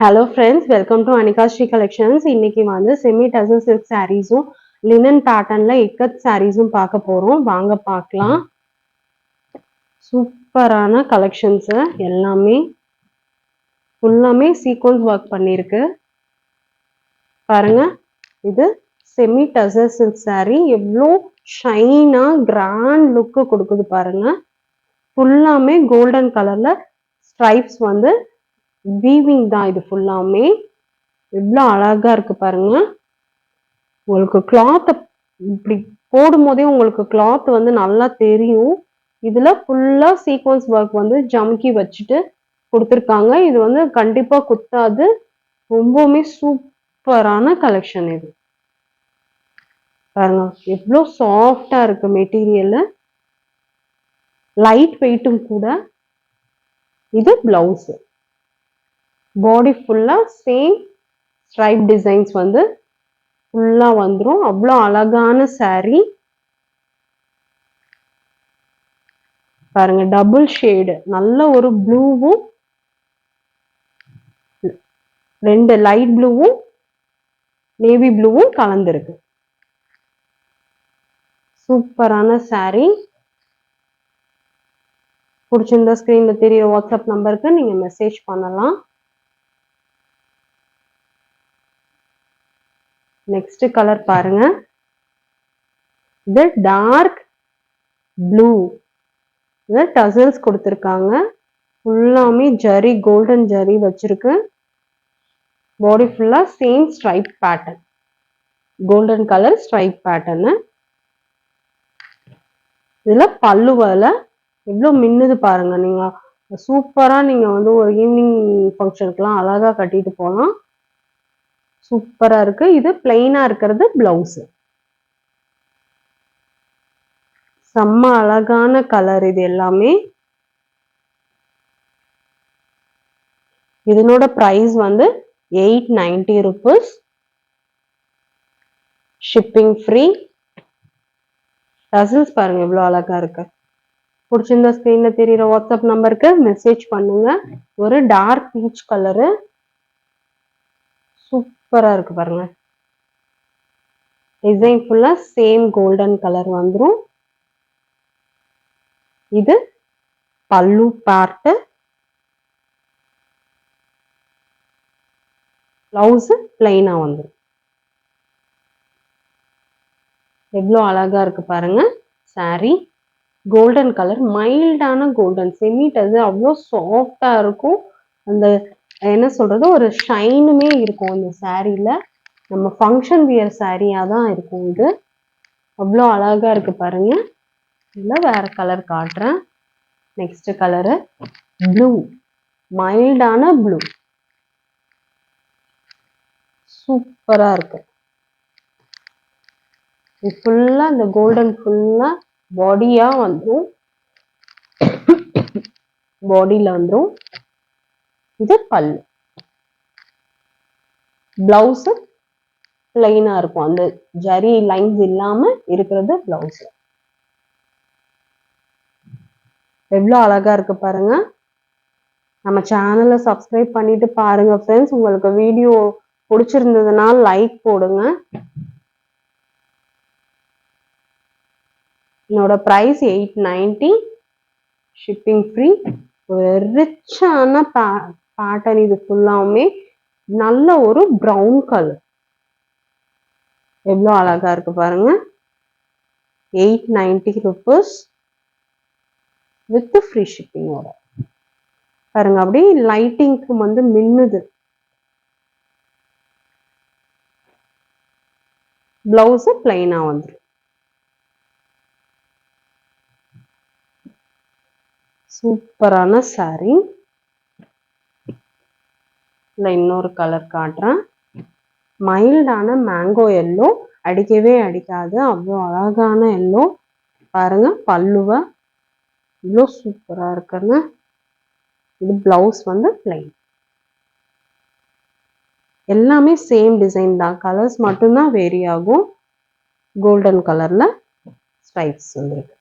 Hello friends, welcome to Anika Shri Collections. இன்னைக்கு வந்து semi டசல் silk சாரீஸும் linen பேட்டர்ன்ல இக்கத் சாரீஸும் பார்க்க போறோம். வாங்க பார்க்கலாம். சூப்பரான கலெக்ஷன்ஸ் எல்லாமே ஃபுல்லாமே சீக்வன்ஸ் ஒர்க் பண்ணிருக்கு. பாருங்க, இது செமி டசல் சில்க் சாரீ எவ்வளோ ஷைனா கிராண்ட் லுக் கொடுக்குது பாருங்க. ஃபுல்லாமே கோல்டன் கலர்ல ஸ்ட்ரைப்ஸ் வந்து வீவிங் தான். இது ஃபுல்லாமே எவ்வளோ அழகா இருக்கு பாருங்க. உங்களுக்கு கிளாத் இப்படி போடும் போதே உங்களுக்கு கிளாத் வந்து நல்லா தெரியும். இதுல ஃபுல்லா சீக்வன்ஸ் ஒர்க் வந்து ஜம்கி வச்சுட்டு கொடுத்துருக்காங்க. இது வந்து கண்டிப்பா குத்தாது. ரொம்பவுமே சூப்பரான கலெக்ஷன் இது. பாருங்க எவ்வளோ சாஃப்டா இருக்கு மெட்டீரியல், லைட் வெயிட்டும் கூட. இது பிளவுஸ், பாடி ஃபுல்லா சேம் ஸ்ட்ரைப் டிசைன்ஸ் வந்து ஃபுல்லா வந்துரும். அவ்வளோ அழகான சாரீ பாருங்க. டபுள் ஷேடு, நல்ல ஒரு ப்ளூவும் ரெண்டு லைட் ப்ளூவும் நேவி ப்ளூவும் கலந்துருக்கு. சூப்பரான சாரீ. பிடிச்சிருந்தா ஸ்கிரீன்ல தெரியுற வாட்ஸ்அப் நம்பருக்கு நீங்க மெசேஜ் பண்ணலாம். நெக்ஸ்ட் கலர் பாருங்க. இது டார்க் ப்ளூ. இது டசல்ஸ் கொடுத்துருக்காங்க. ஃபுல்லாமே ஜரி, கோல்டன் ஜரி வச்சிருக்கு. பாடி ஃபுல்லா same stripe pattern, golden colour stripe pattern. இதுல பல்லுவல எவ்வளவு மின்னுது பாருங்க. நீங்க சூப்பரா நீங்க வந்து ஒரு ஈவினிங் ஃபங்க்ஷனுக்குலாம் அழகா கட்டிட்டு போகலாம். சூப்பரா இருக்கு. இது பிளைனா இருக்கிறது பிளவுஸ். செம்ம அழகான கலர் இது எல்லாமே. இதனோட பிரைஸ் வந்து 890 rupees. Shipping free. டசல்ஸ் பாருங்க எவ்வளவு அழகா இருக்கு. பிடிச்சிருந்தா ஸ்கிரீன்ல தெரியுற வாட்ஸ்அப் நம்பருக்கு மெசேஜ் பண்ணுங்க. ஒரு டார்க் பீச் கலரு, சூப்பரா இருக்கு பாருங்க. டிசைன் ஃபுல்லா சேம் கோல்டன் கலர் வந்துரும். இது பல்லு பார்ட், பிளவுஸ் பிளைனா வந்துரும். எவ்வளோ அழகா இருக்கு பாருங்க சாரி. கோல்டன் கலர், மைல்டான கோல்டன், செமி டசல், அவ்வளோ சாஃப்டா இருக்கும். அந்த என்ன சொல்றது, ஒரு ஷைனுமே இருக்கும் இந்த சாரியில. நம்ம ஃபங்க்ஷன் வியர் சாரியா தான் இருக்கும் இது. அவ்வளோ அழகா இருக்கு பாருங்க. இதுல வேற கலர் காட்டுறேன். நெக்ஸ்ட் கலரு ப்ளூ, மைல்டான ப்ளூ, சூப்பரா இருக்கு. இது ஃபுல்லா இந்த கோல்டன் ஃபுல்லா பாடியா வந்துடும், பாடியில வந்துடும். இது பல்லு. பிளவுஸ் பிளைனா இருக்கும், அந்த ஜரி லைன்ஸ் இல்லாம இருக்கிறது பிளவுஸ். எவ்வளோ அழகா இருக்கு பாருங்க. நம்ம சேனலை சப்ஸ்கிரைப் பண்ணிட்டு பாருங்க ஃப்ரெண்ட்ஸ். உங்களுக்கு வீடியோ பிடிச்சிருந்ததுன்னா லைக் போடுங்க. என்னோட பிரைஸ் 890, ஷிப்பிங் ஃப்ரீ. ஒரு ரிச்சான பேட்டர்ன் இது ஃபுல்லாமே. நல்ல ஒரு ப்ரௌன் கலர், எவ்வளோ அழகா இருக்கு பாருங்க. 890 rupees வித் ஃப்ரீ ஷிப்பிங்கோட. பாருங்க அப்படியே லைட்டிங்க்கு வந்து மின்னுது. பிளவுஸ் பிளைனா வந்துடும். சூப்பரான சாரி. இன்னொரு கலர் காட்டுறேன். மைல்டான மேங்கோ எல்லோ, அடிக்கவே அடிக்காது, அவ்வளோ அழகான எல்லோ. பாருங்க பல்லுவ இவ்வளோ சூப்பரா இருக்குங்க. இது பிளவுஸ் வந்து பிளைன். எல்லாமே சேம் டிசைன் தான், கலர்ஸ் மட்டும்தான் வேரி ஆகும். கோல்டன் கலர்ல ஸ்ட்ரைப்ஸ் வந்துருக்கு.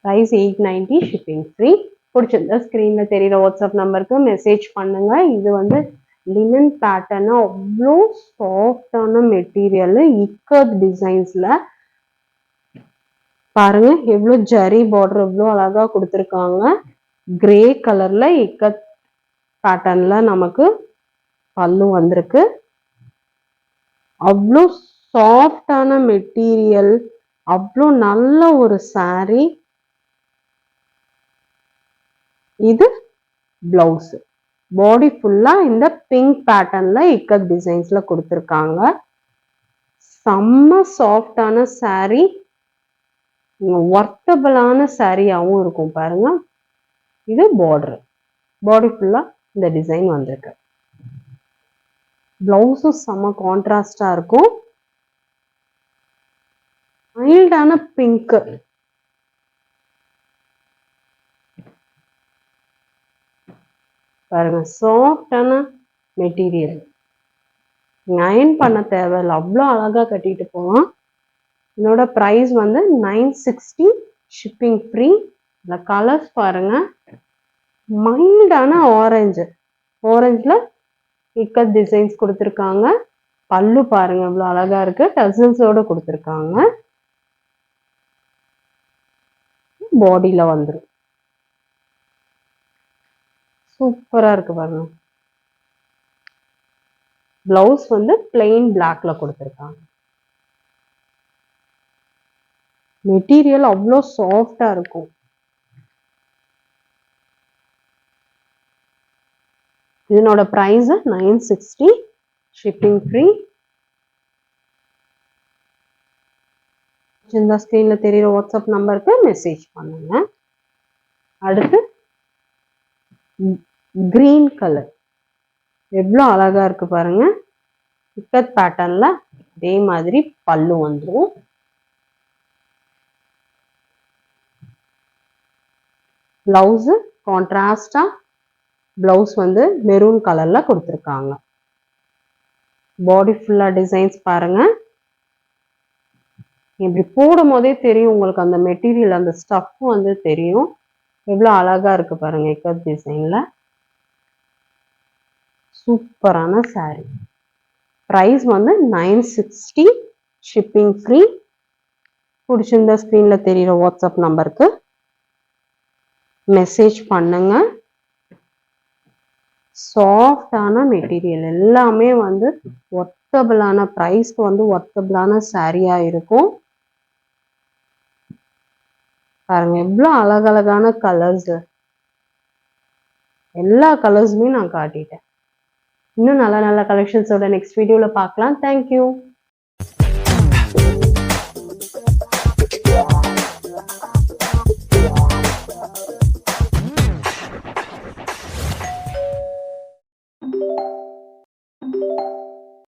Price 890, shipping free. பிடிச்சிருந்தா ஸ்கிரீன்ல தெரியுற வாட்ஸ்அப் நம்பருக்கு மெசேஜ் பண்ணுங்க. இது வந்து லினன் பேட்டர்ன் அவ்வளோ சாஃப்டான மெட்டீரியல் இக்கத் டிசைன்ஸ்ல பாருங்க எவ்வளோ ஜரி பார்டர் எவ்வளோ அழகா கொடுத்துருக்காங்க. கிரே கலர்ல இக்கத் பேட்டர்ன்ல நமக்கு பல்லு வந்திருக்கு. அவ்வளோ சாஃப்டான மெட்டீரியல், அவ்வளோ நல்ல ஒரு saree. இது பிளவுஸ். பாடி ஃபுல்லா இந்த பிங்க் பேட்டர்ன்ல இக்கத் டிசைன்ஸ்ல கொடுத்துருக்காங்க. செம்ம சாஃப்டான saree, ஒர்த்தபிளான சாரியாவும் இருக்கும் பாருங்க. இது பார்டர், பாடி ஃபுல்லா இந்த டிசைன் வந்திருக்கு. பிளவுஸும் செம்ம கான்ட்ராஸ்டா இருக்கும். மைல்டான பிங்க், பாருங்க சாஃப்டான மெட்டீரியல், அயன் பண்ண தேவையில்லை, அவ்வளோ அழகா கட்டிட்டு போகலாம். இதோட ப்ரைஸ் வந்து 960, ஷிப்பிங் ஃப்ரீ. இந்த கலர்ஸ் பாருங்க, மைல்டான ஆரஞ்சு, ஆரஞ்சில் இக்கத் டிசைன்ஸ் கொடுத்துருக்காங்க. பல்லு பாருங்க இவ்வளோ அழகா இருக்கு, டசல்ஸோட கொடுத்துருக்காங்க. பாடியில வந்துடும், சூப்பரா இருக்கு பாருங்க. பிளவுஸ் வந்து பிளெயின் பிளாக்ல கொடுத்துருக்காங்க. மெட்டீரியல் அவ்வளோ சாஃப்டா இருக்கும். இதனோட பிரைஸ் 960, ஷிப்பிங் ஃப்ரீ. இந்த ஸ்கிரீன்ல தெரியுற வாட்ஸ்அப் நம்பருக்கு மெசேஜ் பண்ணுங்க. அடுத்து கிரீன் கலர் எவ்வளோ அழகா இருக்கு பாருங்க. இக்கத் பேட்டர்ன்ல அதே மாதிரி பல்லு வந்துடும். பிளவுஸ் கான்ட்ராஸ்டா, பிளவுஸ் வந்து மெரூன் கலர்ல கொடுத்துருக்காங்க. பாடி ஃபுல்லா டிசைன்ஸ் பாருங்க. இப்படி போடும் போதே தெரியும் உங்களுக்கு, அந்த மெட்டீரியல் அந்த ஸ்டஃப் வந்து தெரியும். எவ்வளோ அழகா இருக்கு பாருங்க இக்கத் டிசைன்ல. சூப்பரான saree. பிரைஸ் வந்து 960, ஷிப்பிங் ஃப்ரீ. பிடிச்சிருந்த ஸ்கிரீன்ல தெரியுற வாட்ஸ்அப் நம்பருக்கு மெசேஜ் பண்ணுங்க. சாஃப்டான மெட்டீரியல் எல்லாமே வந்து ஒர்த்தபிளான, பிரைஸ்க்கு வந்து ஒர்த்தபிளான சாரியா இருக்கும். பாருங்க எவ்வளோ அழகழகான கலர்ஸ், எல்லா கலர்ஸுமே நான் காட்டிட்டேன். இன்னும் நல்ல நல்ல கலெக்ஷன்ஸோட நெக்ஸ்ட் வீடியோல பார்க்கலாம். தேங்க்யூ.